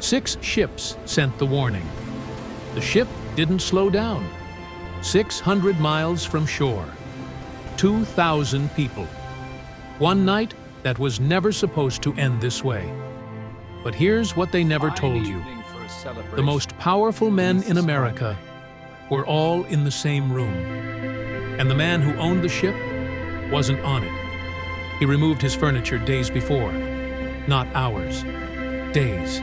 6 ships sent the warning. The ship didn't slow down. 600 miles from shore. 2,000 people. One night that was never supposed to end this way. But here's what they never told you. The most powerful men in America were all in the same room. And the man who owned the ship wasn't on it. He removed his furniture days before. Not hours. Days.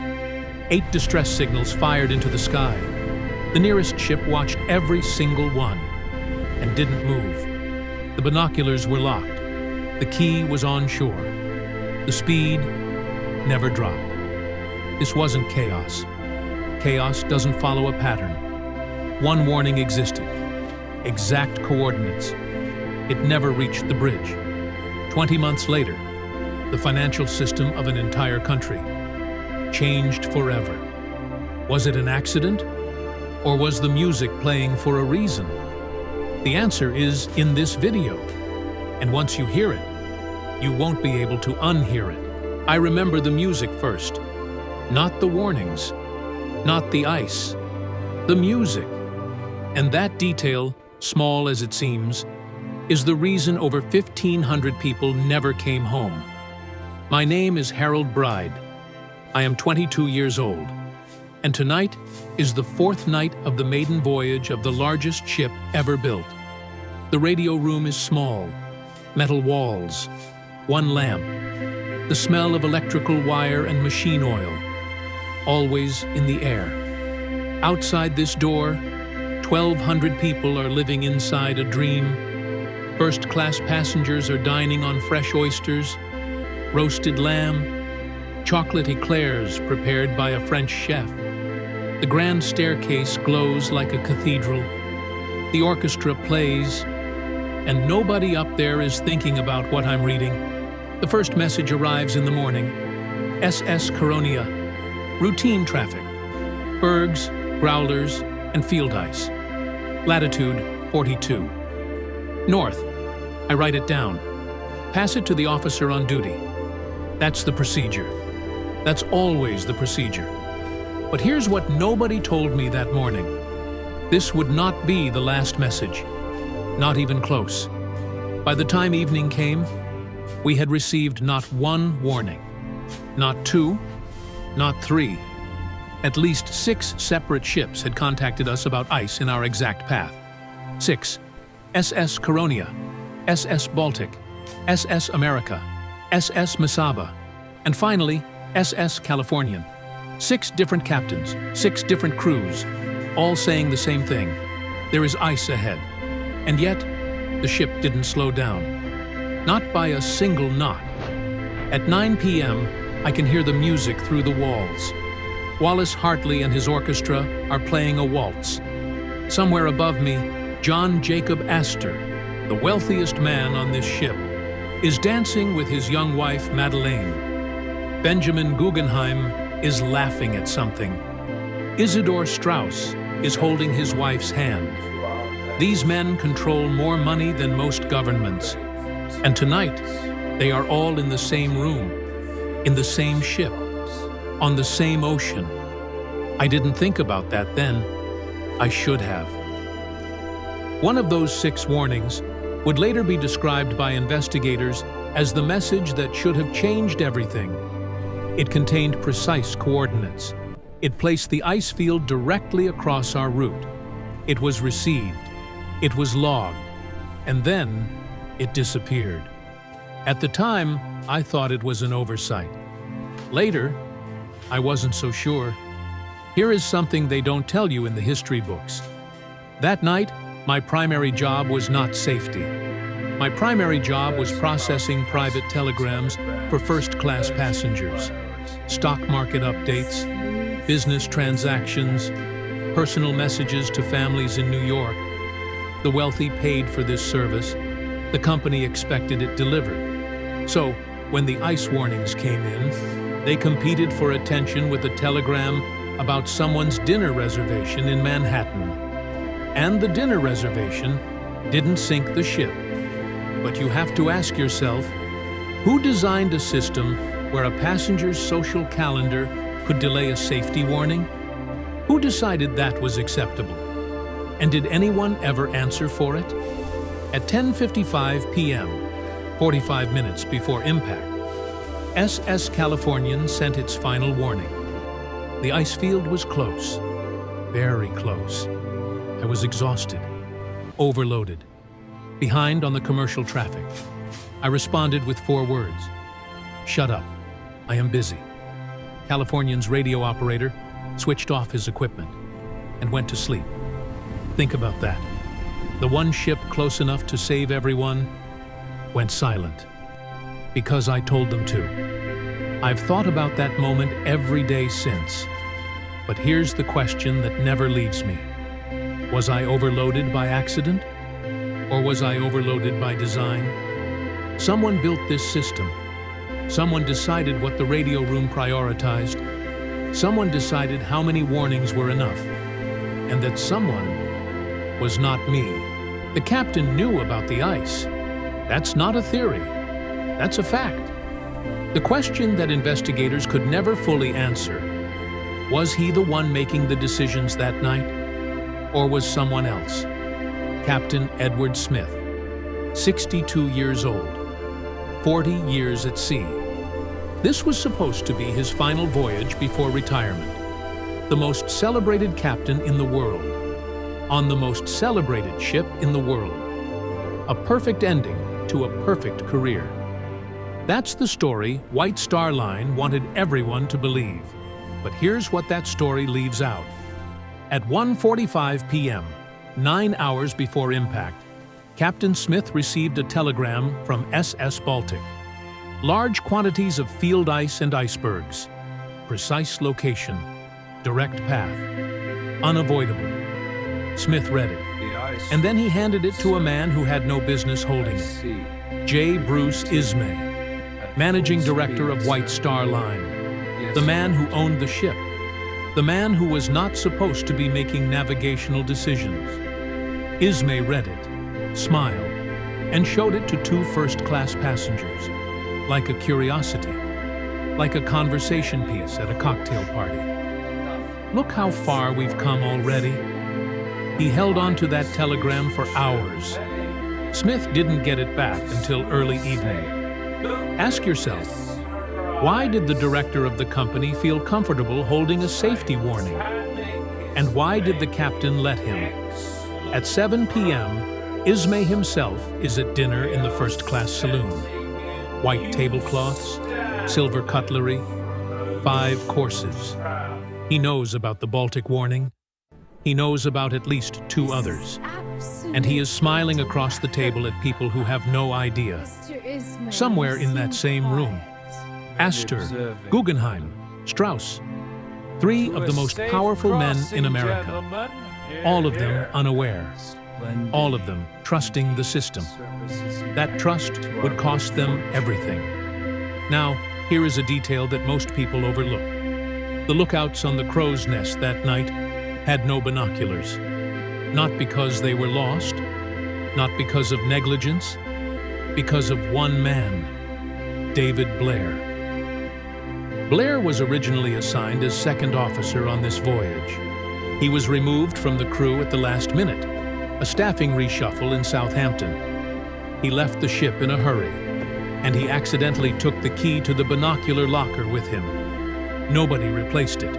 8 distress signals fired into the sky. The nearest ship watched every single one and didn't move. The binoculars were locked. The key was on shore. The speed never dropped. This wasn't chaos. Chaos doesn't follow a pattern. One warning existed. Exact coordinates. It never reached the bridge. 20 months later, the financial system of an entire country changed forever. Was it an accident? Or was the music playing for a reason? The answer is in this video. And once you hear it, you won't be able to unhear it. I remember the music first. Not the warnings. Not the ice. The music. And that detail, small as it seems, is the reason over 1,500 people never came home. My name is Harold Bride. I am 22 years old. And tonight is the 4th night of the maiden voyage of the largest ship ever built. The radio room is small, metal walls, one lamp, the smell of electrical wire and machine oil, always in the air. Outside this door, 1,200 people are living inside a dream. First-class passengers are dining on fresh oysters, roasted lamb, chocolate eclairs prepared by a French chef. The grand staircase glows like a cathedral. The orchestra plays, and nobody up there is thinking about what I'm reading. The first message arrives in the morning. SS Coronia. Routine traffic. Bergs, growlers, and field ice. Latitude 42. North. I write it down. Pass it to the officer on duty. That's the procedure. That's always the procedure. But here's what nobody told me that morning. This would not be the last message. Not even close. By the time evening came, we had received not 1 warning. Not 2, not 3. At least 6 separate ships had contacted us about ice in our exact path. 6. SS Coronia, SS Baltic, SS America, SS Mesaba, and finally, SS Californian. 6 different captains, 6 different crews, all saying the same thing. There is ice ahead. And yet, the ship didn't slow down. Not by a single knot. At 9 p.m., I can hear the music through the walls. Wallace Hartley and his orchestra are playing a waltz. Somewhere above me, John Jacob Astor, the wealthiest man on this ship, is dancing with his young wife, Madeleine. Benjamin Guggenheim is laughing at something. Isidor Strauss is holding his wife's hand. These men control more money than most governments. And tonight, they are all in the same room, in the same ship, on the same ocean. I didn't think about that then. I should have. One of those 6 warnings would later be described by investigators as the message that should have changed everything. It contained precise coordinates. It placed the ice field directly across our route. It was received. It was logged. And then it disappeared. At the time, I thought it was an oversight. Later, I wasn't so sure. Here is something they don't tell you in the history books. That night, my primary job was not safety. My primary job was processing private telegrams for first-class passengers. Stock market updates, business transactions, personal messages to families in New York. The wealthy paid for this service. The company expected it delivered. So, when the ice warnings came in, they competed for attention with a telegram about someone's dinner reservation in Manhattan. And the dinner reservation didn't sink the ship. But you have to ask yourself, who designed a system where a passenger's social calendar could delay a safety warning? Who decided that was acceptable? And did anyone ever answer for it? At 10:55 p.m., 45 minutes before impact, SS Californian sent its final warning. The ice field was close, very close. I was exhausted, overloaded, behind on the commercial traffic. I responded with 4 words. Shut up, I am busy. Californian's radio operator switched off his equipment and went to sleep. Think about that. The one ship close enough to save everyone went silent. Because I told them to. I've thought about that moment every day since. But here's the question that never leaves me. Was I overloaded by accident? Or was I overloaded by design? Someone built this system. Someone decided what the radio room prioritized. Someone decided how many warnings were enough. And that someone was not me. The captain knew about the ice. That's not a theory. That's a fact. The question that investigators could never fully answer: was he the one making the decisions that night? Or was someone else? Captain Edward Smith, 62 years old, 40 years at sea. This was supposed to be his final voyage before retirement. The most celebrated captain in the world, on the most celebrated ship in the world. A perfect ending to a perfect career. That's the story White Star Line wanted everyone to believe. But here's what that story leaves out. At 1:45 p.m., 9 hours before impact, Captain Smith received a telegram from SS Baltic. Large quantities of field ice and icebergs. Precise location. Direct path. Unavoidable. Smith read it. And then he handed it to a man who had no business holding it. J. Bruce Ismay, managing director of White Star Line. The man who owned the ship. The man who was not supposed to be making navigational decisions. Ismay read it, smiled, and showed it to 2 first-class passengers, like a curiosity, like a conversation piece at a cocktail party. Look how far we've come already. He held on to that telegram for hours. Smith didn't get it back until early evening. Ask yourself, why did the director of the company feel comfortable holding a safety warning? And why did the captain let him? At 7 p.m., Ismay himself is at dinner in the first-class saloon. White tablecloths, silver cutlery, 5 courses. He knows about the Baltic warning. He knows about at least 2 others. And he is smiling across the table at people who have no idea. Somewhere in that same room. Astor, Guggenheim, Strauss. 3 of the most powerful men in America. All of them unaware. All of them trusting the system. That trust would cost them everything. Now, here is a detail that most people overlook. The lookouts on the crow's nest that night had no binoculars. Not because they were lost, not because of negligence, because of one man, David Blair. Blair was originally assigned as second officer on this voyage. He was removed from the crew at the last minute, a staffing reshuffle in Southampton. He left the ship in a hurry, and he accidentally took the key to the binocular locker with him. Nobody replaced it.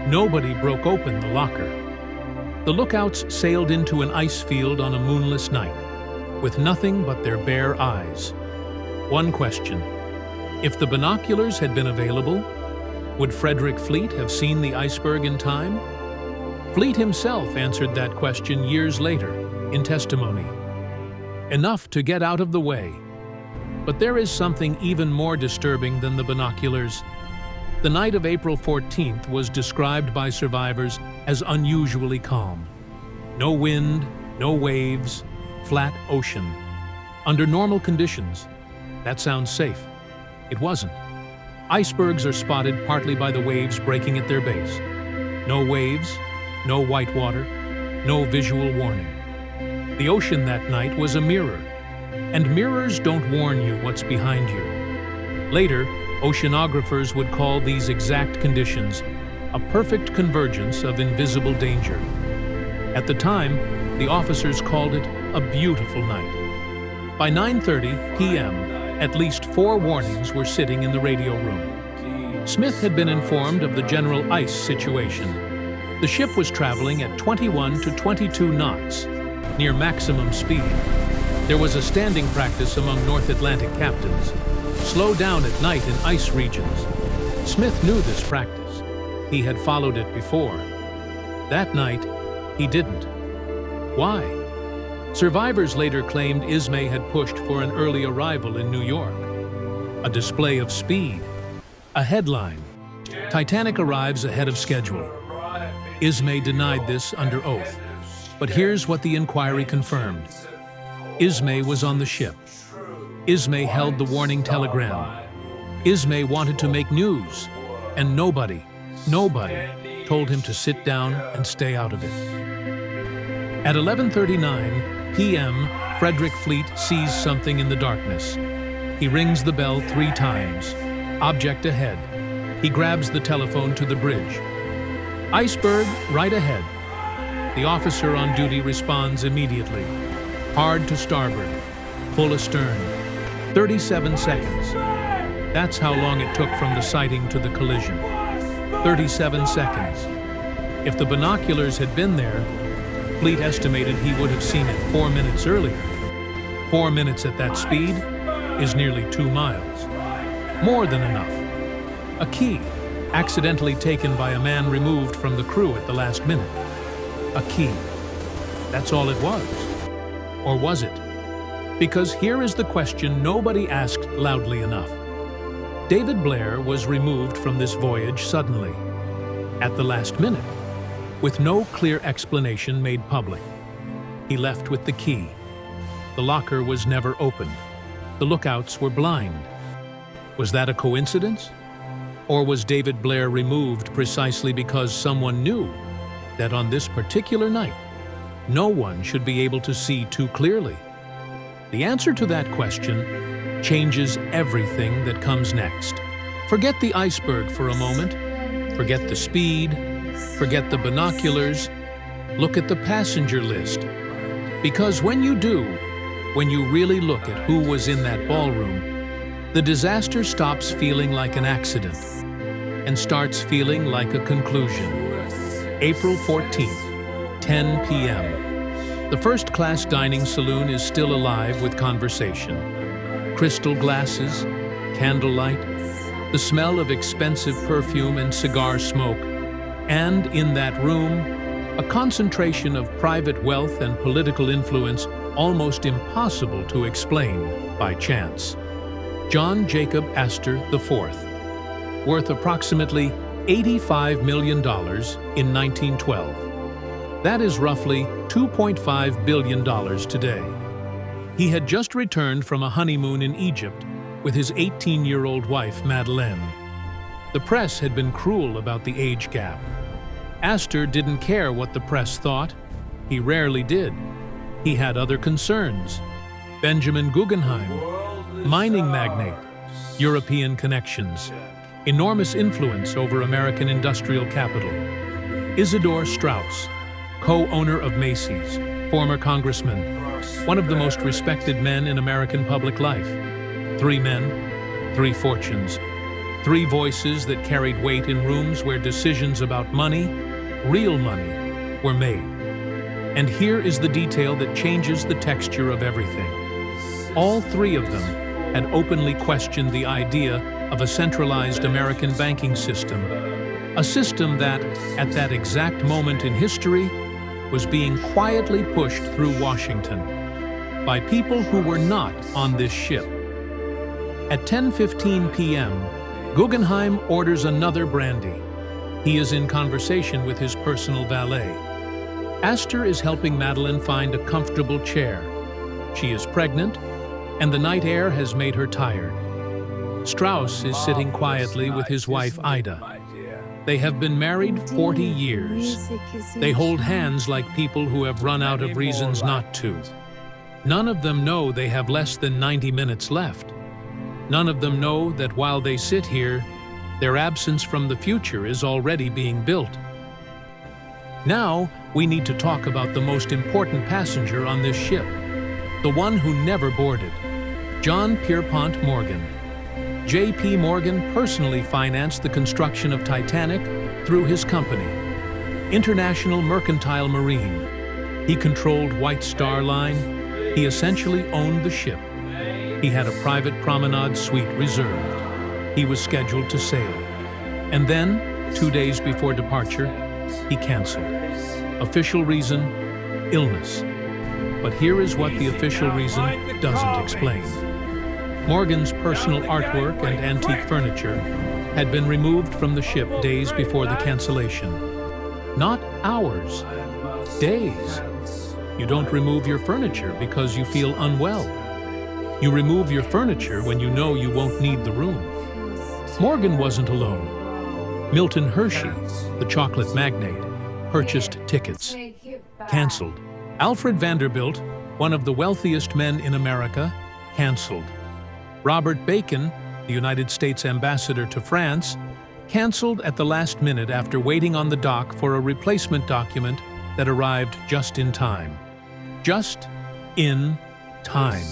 Nobody broke open the locker. The lookouts sailed into an ice field on a moonless night, with nothing but their bare eyes. One question: if the binoculars had been available, would Frederick Fleet have seen the iceberg in time? Fleet himself answered that question years later, in testimony. Enough to get out of the way. But there is something even more disturbing than the binoculars. The night of April 14th was described by survivors as unusually calm. No wind, no waves, flat ocean. Under normal conditions, that sounds safe. It wasn't. Icebergs are spotted partly by the waves breaking at their base. No waves, no white water, no visual warning. The ocean that night was a mirror, and mirrors don't warn you what's behind you. Later, Oceanographers would call these exact conditions a perfect convergence of invisible danger. At the time, the officers called it a beautiful night. By 9:30 p.m., at least 4 warnings were sitting in the radio room. Smith had been informed of the general ice situation. The ship was traveling at 21 to 22 knots, near maximum speed. There was a standing practice among North Atlantic captains: slow down at night in ice regions. Smith knew this practice. He had followed it before. That night, he didn't. Why? Survivors later claimed Ismay had pushed for an early arrival in New York. A display of speed. A headline: Titanic arrives ahead of schedule. Ismay denied this under oath. But here's what the inquiry confirmed. Ismay was on the ship. Ismay held the warning telegram. Ismay wanted to make news, and nobody told him to sit down and stay out of it. At 11:39 p.m., Frederick Fleet sees something in the darkness. He rings the bell 3 times. Object ahead. He grabs the telephone to the bridge. Iceberg right ahead. The officer on duty responds immediately. Hard to starboard. Full astern. 37 seconds. That's how long it took from the sighting to the collision. 37 seconds. If the binoculars had been there, Fleet estimated he would have seen it 4 minutes earlier. 4 minutes at that speed is nearly 2 miles. More than enough. A key, accidentally taken by a man removed from the crew at the last minute. A key. That's all it was. Or was it? Because here is the question nobody asked loudly enough. David Blair was removed from this voyage suddenly, at the last minute, with no clear explanation made public. He left with the key. The locker was never opened. The lookouts were blind. Was that a coincidence? Or was David Blair removed precisely because someone knew that on this particular night, no one should be able to see too clearly? The answer to that question changes everything that comes next. Forget the iceberg for a moment. Forget the speed. Forget the binoculars. Look at the passenger list. Because when you do, when you really look at who was in that ballroom, the disaster stops feeling like an accident and starts feeling like a conclusion. April 14th, 10 p.m. The first-class dining saloon is still alive with conversation. Crystal glasses, candlelight, the smell of expensive perfume and cigar smoke, and in that room, a concentration of private wealth and political influence almost impossible to explain by chance. John Jacob Astor IV, worth approximately $85 million in 1912. That is roughly $2.5 billion today. He had just returned from a honeymoon in Egypt with his 18-year-old wife, Madeleine. The press had been cruel about the age gap. Astor didn't care what the press thought. He rarely did. He had other concerns. Benjamin Guggenheim, mining magnate, European connections, enormous influence over American industrial capital. Isidor Straus, co-owner of Macy's, former congressman, one of the most respected men in American public life. 3 men, 3 fortunes, 3 voices that carried weight in rooms where decisions about money, real money, were made. And here is the detail that changes the texture of everything. All 3 of them had openly questioned the idea of a centralized American banking system, a system that, at that exact moment in history, was being quietly pushed through Washington by people who were not on this ship. At 10:15 p.m., Guggenheim orders another brandy. He is in conversation with his personal valet. Astor is helping Madeleine find a comfortable chair. She is pregnant, and the night air has made her tired. Straus is sitting quietly with his wife, Ida. They have been married 40 years. They hold hands like people who have run out of reasons not to. None of them know they have less than 90 minutes left. None of them know that while they sit here, their absence from the future is already being built. Now, we need to talk about the most important passenger on this ship, the one who never boarded, John Pierpont Morgan. J.P. Morgan personally financed the construction of Titanic through his company, International Mercantile Marine. He controlled White Star Line. He essentially owned the ship. He had a private promenade suite reserved. He was scheduled to sail. And then, 2 days before departure, he canceled. Official reason, illness. But here is what the official reason doesn't explain. Morgan's personal artwork and antique furniture had been removed from the ship days before the cancellation. Not hours, days. You don't remove your furniture because you feel unwell. You remove your furniture when you know you won't need the room. Morgan wasn't alone. Milton Hershey, the chocolate magnate, purchased tickets, canceled. Alfred Vanderbilt, one of the wealthiest men in America, canceled. Robert Bacon, the United States ambassador to France, canceled at the last minute after waiting on the dock for a replacement document that arrived just in time. Just in time.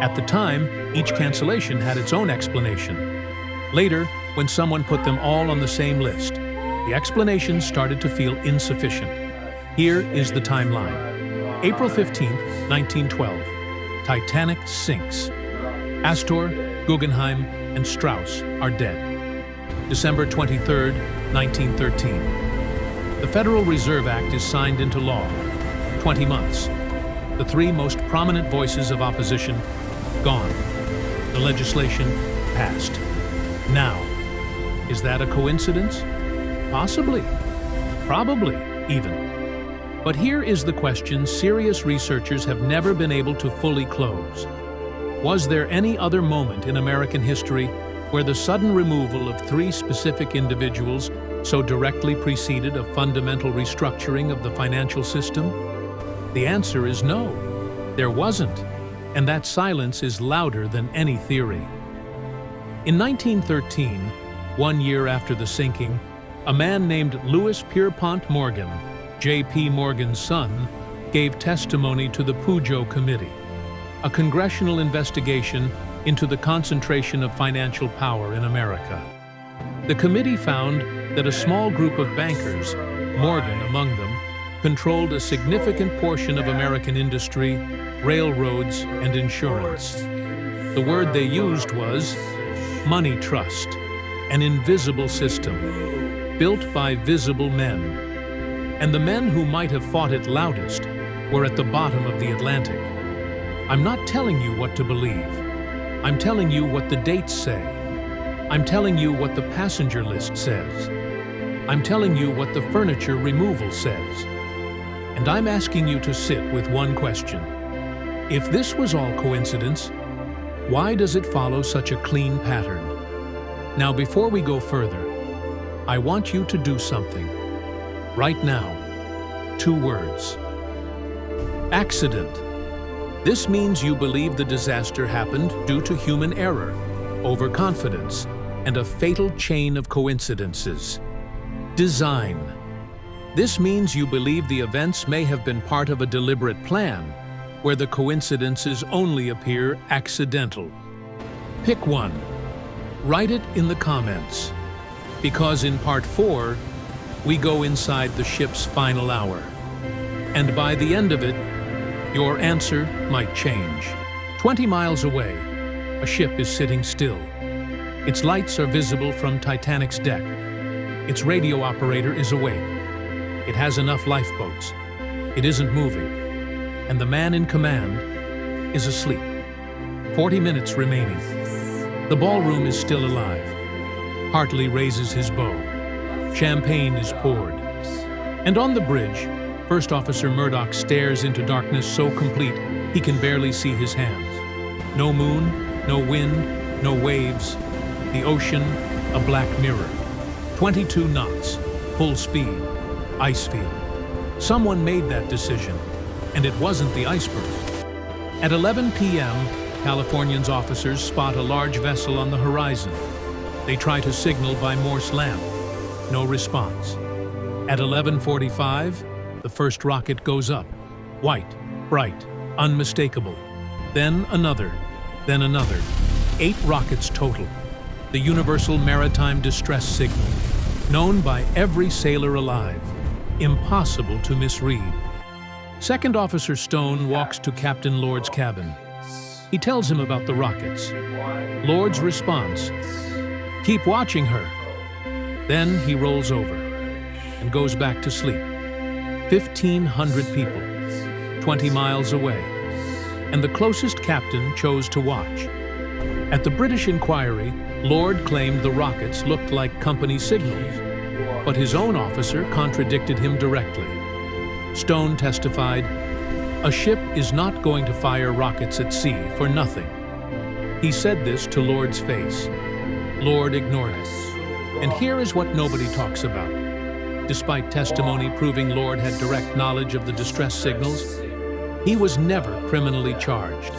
At the time, each cancellation had its own explanation. Later, when someone put them all on the same list, the explanations started to feel insufficient. Here is the timeline. April 15, 1912. Titanic sinks. Astor, Guggenheim, and Strauss are dead. December 23, 1913. The Federal Reserve Act is signed into law. 20 months. The three most prominent voices of opposition, gone. The legislation passed. Now, is that a coincidence? Possibly. Probably, even. But here is the question serious researchers have never been able to fully close. Was there any other moment in American history where the sudden removal of three specific individuals so directly preceded a fundamental restructuring of the financial system? The answer is no, there wasn't, and that silence is louder than any theory. In 1913, 1 year after the sinking, a man named Louis Pierpont Morgan, J.P. Morgan's son, gave testimony to the Pujo Committee, a congressional investigation into the concentration of financial power in America. The committee found that a small group of bankers, Morgan among them, controlled a significant portion of American industry, railroads, and insurance. The word they used was money trust, an invisible system, built by visible men. And the men who might have fought it loudest were at the bottom of the Atlantic. I'm not telling you what to believe. I'm telling you what the dates say. I'm telling you what the passenger list says. I'm telling you what the furniture removal says. And I'm asking you to sit with one question. If this was all coincidence, why does it follow such a clean pattern? Now, before we go further, I want you to do something. Right now, 2 words. Accident. This means you believe the disaster happened due to human error, overconfidence, and a fatal chain of coincidences. Design. This means you believe the events may have been part of a deliberate plan, where the coincidences only appear accidental. Pick one. Write it in the comments, because in Part 4, we go inside the ship's final hour. And by the end of it, your answer might change. 20 miles away, a ship is sitting still. Its lights are visible from Titanic's deck. Its radio operator is awake. It has enough lifeboats. It isn't moving. And the man in command is asleep. 40 minutes remaining. The ballroom is still alive. Hartley raises his bow. Champagne is poured. And on the bridge, First Officer Murdoch stares into darkness so complete he can barely see his hands. No moon, no wind, no waves. The ocean, a black mirror. 22 knots, full speed, ice field. Someone made that decision, and it wasn't the iceberg. At 11 p.m., Californians officers spot a large vessel on the horizon. They try to signal by Morse lamp. No response. At 11:45, the first rocket goes up. White, bright, unmistakable. Then another, then another. 8 rockets total. The universal maritime distress signal, known by every sailor alive. Impossible to misread. Second Officer Stone walks to Captain Lord's cabin. He tells him about the rockets. Lord's response, "Keep watching her." Then he rolls over and goes back to sleep. 1,500 people, 20 miles away, and the closest captain chose to watch. At the British inquiry, Lord claimed the rockets looked like company signals, but his own officer contradicted him directly. Stone testified, "A ship is not going to fire rockets at sea for nothing." He said this to Lord's face. Lord ignored it. And here is what nobody talks about. Despite testimony proving Lord had direct knowledge of the distress signals, he was never criminally charged.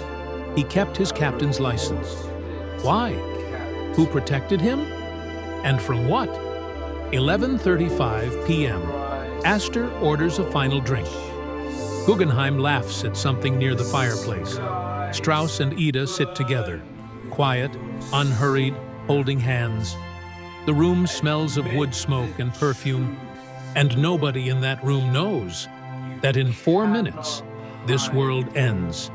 He kept his captain's license. Why? Who protected him? And from what? 11:35 p.m. Astor orders a final drink. Guggenheim laughs at something near the fireplace. Strauss and Ida sit together, quiet, unhurried, holding hands. The room smells of wood smoke and perfume, and nobody in that room knows that in 4 minutes, this world ends.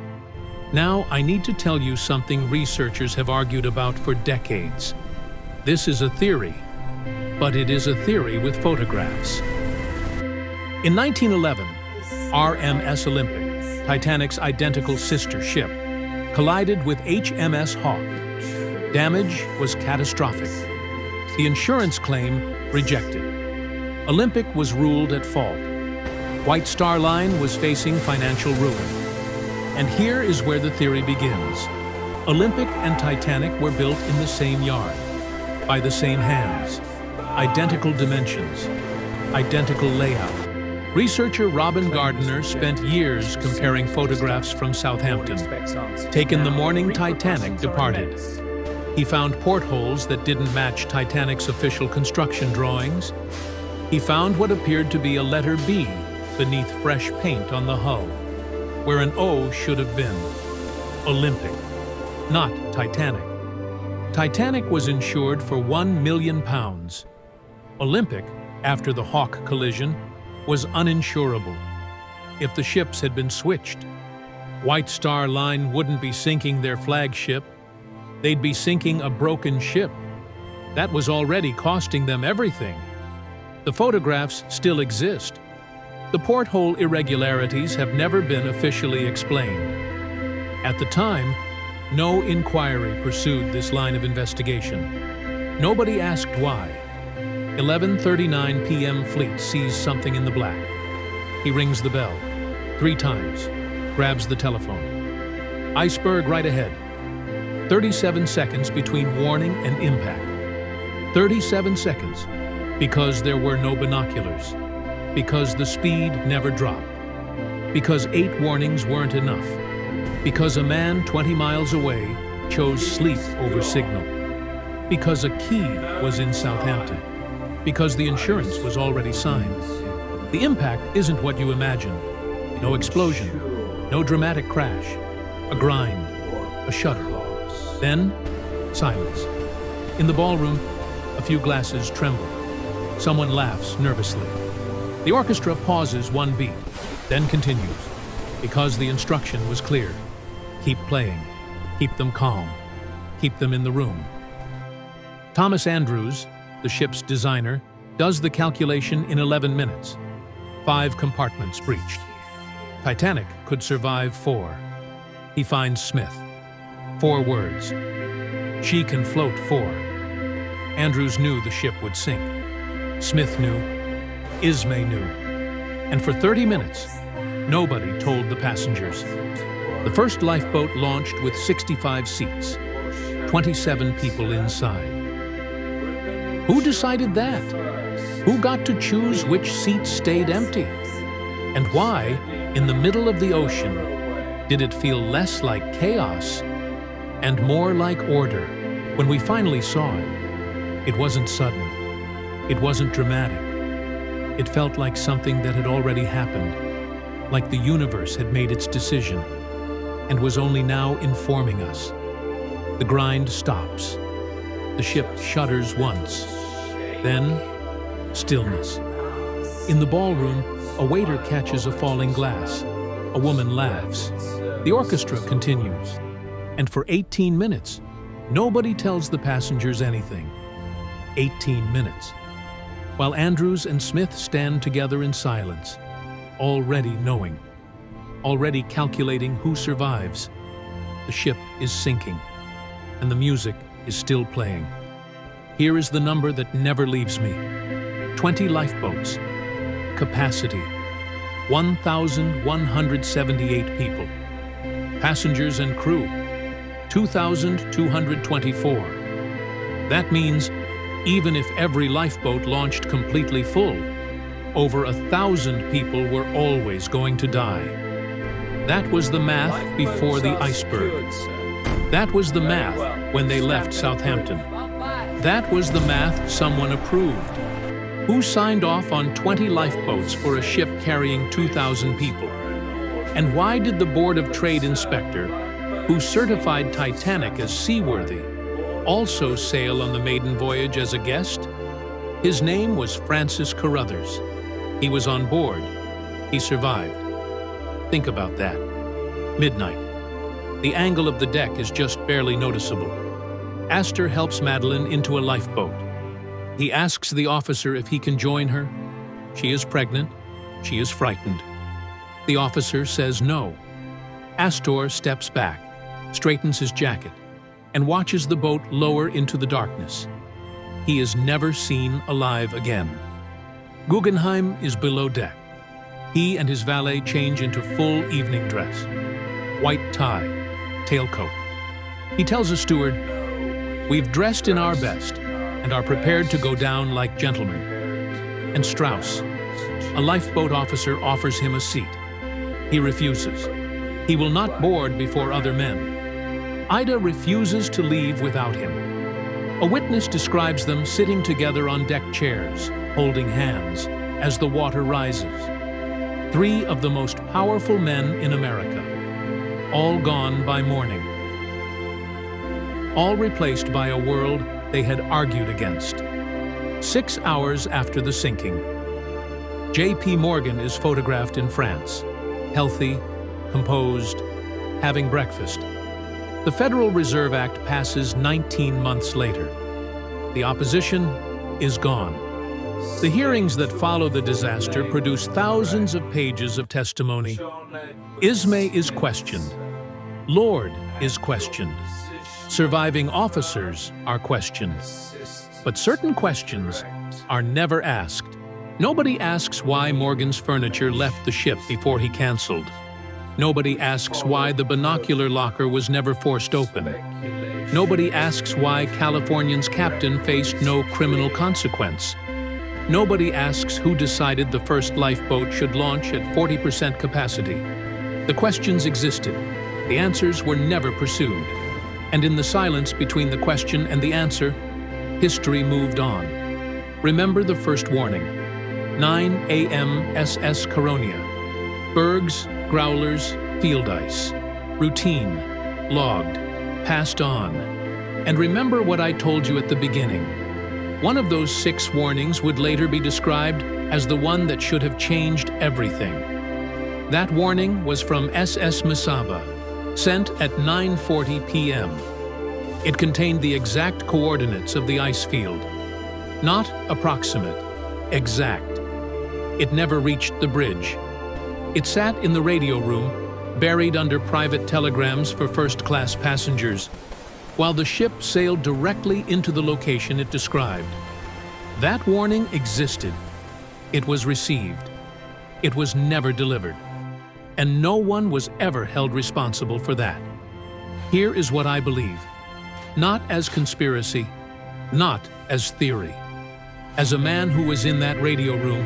Now, I need to tell you something researchers have argued about for decades. This is a theory, but it is a theory with photographs. In 1911, RMS Olympic, Titanic's identical sister ship, collided with HMS Hawk. Damage was catastrophic. The insurance claim rejected. Olympic was ruled at fault. White Star Line was facing financial ruin. And here is where the theory begins. Olympic and Titanic were built in the same yard, by the same hands, identical dimensions, identical layout. Researcher Robin Gardiner spent years comparing photographs from Southampton. Taken the morning Titanic departed. He found portholes that didn't match Titanic's official construction drawings. He found what appeared to be a letter B beneath fresh paint on the hull, where an O should have been. Olympic, not Titanic. Titanic was insured for £1 million. Olympic, after the Hawk collision, was uninsurable. If the ships had been switched, White Star Line wouldn't be sinking their flagship. They'd be sinking a broken ship. That was already costing them everything. The photographs still exist. The porthole irregularities have never been officially explained. At the time, no inquiry pursued this line of investigation. Nobody asked why. 11:39 p.m. Fleet sees something in the black. He rings the bell 3 times, grabs the telephone. Iceberg right ahead. 37 seconds between warning and impact. 37 seconds because there were no binoculars, because the speed never dropped, because 8 warnings weren't enough, because a man 20 miles away chose sleep over signal, because a key was in Southampton, because the insurance was already signed. The impact isn't what you imagine. No explosion, no dramatic crash, a grind, a shudder. Then, silence. In the ballroom, a few glasses tremble. Someone laughs nervously. The orchestra pauses 1 beat, then continues, because the instruction was clear. Keep playing. Keep them calm. Keep them in the room. Thomas Andrews, the ship's designer, does the calculation in 11 minutes. 5 compartments breached. Titanic could survive 4. He finds Smith. 4 words. She can float 4. Andrews knew the ship would sink. Smith knew. Ismay knew. And for 30 minutes, nobody told the passengers. The first lifeboat launched with 65 seats, 27 people inside. Who decided that? Who got to choose which seats stayed empty? And why, in the middle of the ocean, did it feel less like chaos and more like order. When we finally saw it, it wasn't sudden. It wasn't dramatic. It felt like something that had already happened, like the universe had made its decision and was only now informing us. The grind stops. The ship shudders once. Then, stillness. In the ballroom, a waiter catches a falling glass. A woman laughs. The orchestra continues. And for 18 minutes, nobody tells the passengers anything. 18 minutes. While Andrews and Smith stand together in silence, already knowing, already calculating who survives. The ship is sinking, and the music is still playing. Here is the number that never leaves me. 20 lifeboats. Capacity, 1,178 people. Passengers and crew, 2,224. That means even if every lifeboat launched completely full, over 1,000 people were always going to die. That was the math before the iceberg. That was the math when they left Southampton. That was the math someone approved. Who signed off on 20 lifeboats for a ship carrying 2,000 people? And why did the Board of Trade inspector, who certified Titanic as seaworthy, also sail on the maiden voyage as a guest? His name was Francis Carruthers. He was on board. He survived. Think about that. Midnight. The angle of the deck is just barely noticeable. Astor helps Madeline into a lifeboat. He asks the officer if he can join her. She is pregnant. She is frightened. The officer says no. Astor steps back, straightens his jacket, and watches the boat lower into the darkness. He is never seen alive again. Guggenheim is below deck. He and his valet change into full evening dress. White tie, tailcoat. He tells a steward, "We've dressed in our best and are prepared to go down like gentlemen." And Strauss, a lifeboat officer, offers him a seat. He refuses. He will not board before other men. Ida refuses to leave without him. A witness describes them sitting together on deck chairs, holding hands, as the water rises. 3 of the most powerful men in America, all gone by morning. All replaced by a world they had argued against. 6 hours after the sinking, J.P. Morgan is photographed in France, healthy, composed, having breakfast. The Federal Reserve Act passes 19 months later. The opposition is gone. The hearings that follow the disaster produce thousands of pages of testimony. Ismay is questioned. Lord is questioned. Surviving officers are questioned. But certain questions are never asked. Nobody asks why Morgan's furniture left the ship before he canceled. Nobody asks why the binocular locker was never forced open. Nobody asks why Californian's captain faced no criminal consequence. Nobody asks who decided the first lifeboat should launch at 40% capacity. The questions existed. The answers were never pursued. And in the silence between the question and the answer, history moved on. Remember the first warning. 9 a.m. SS Caronia. Bergs, growlers, field ice. Routine, logged, passed on. And remember what I told you at the beginning. One of those 6 warnings would later be described as the one that should have changed everything. That warning was from SS Mesaba, sent at 9:40 p.m. It contained the exact coordinates of the ice field. Not approximate, exact. It never reached the bridge. It sat in the radio room, buried under private telegrams for first-class passengers, while the ship sailed directly into the location it described. That warning existed. It was received. It was never delivered. And no one was ever held responsible for that. Here is what I believe. Not as conspiracy, not as theory. As a man who was in that radio room,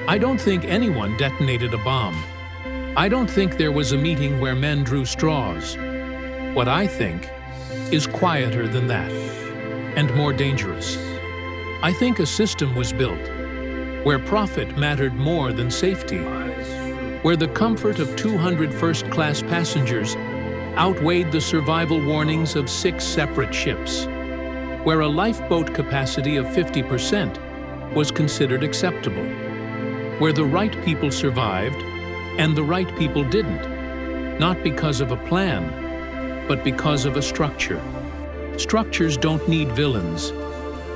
I don't think anyone detonated a bomb. I don't think there was a meeting where men drew straws. What I think is quieter than that, and more dangerous. I think a system was built where profit mattered more than safety, where the comfort of 200 first-class passengers outweighed the survival warnings of 6 separate ships, where a lifeboat capacity of 50% was considered acceptable, where the right people survived and the right people didn't, not because of a plan, but because of a structure. Structures don't need villains.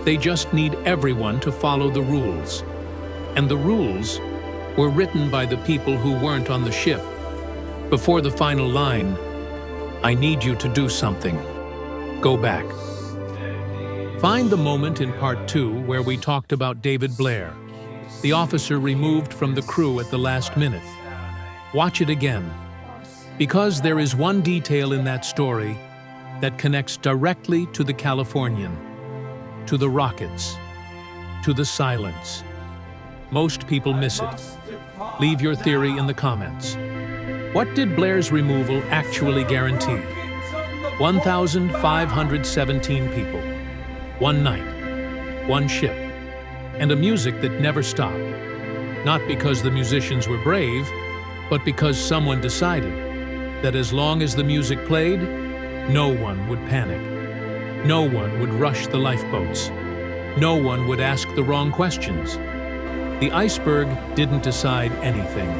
They just need everyone to follow the rules. And the rules were written by the people who weren't on the ship. Before the final line, "I need you to do something. Go back." Find the moment in Part 2 where we talked about David Blair, the officer removed from the crew at the last minute. Watch it again, because there is one detail in that story that connects directly to the Californian, to the rockets, to the silence. Most people miss it. Leave your theory in the comments. What did Blair's removal actually guarantee? 1,517 people, one night, one ship, and a music that never stopped. Not because the musicians were brave, but because someone decided that as long as the music played, no one would panic. No one would rush the lifeboats. No one would ask the wrong questions. The iceberg didn't decide anything.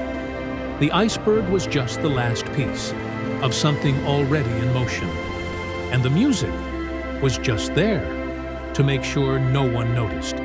The iceberg was just the last piece of something already in motion. And the music was just there to make sure no one noticed.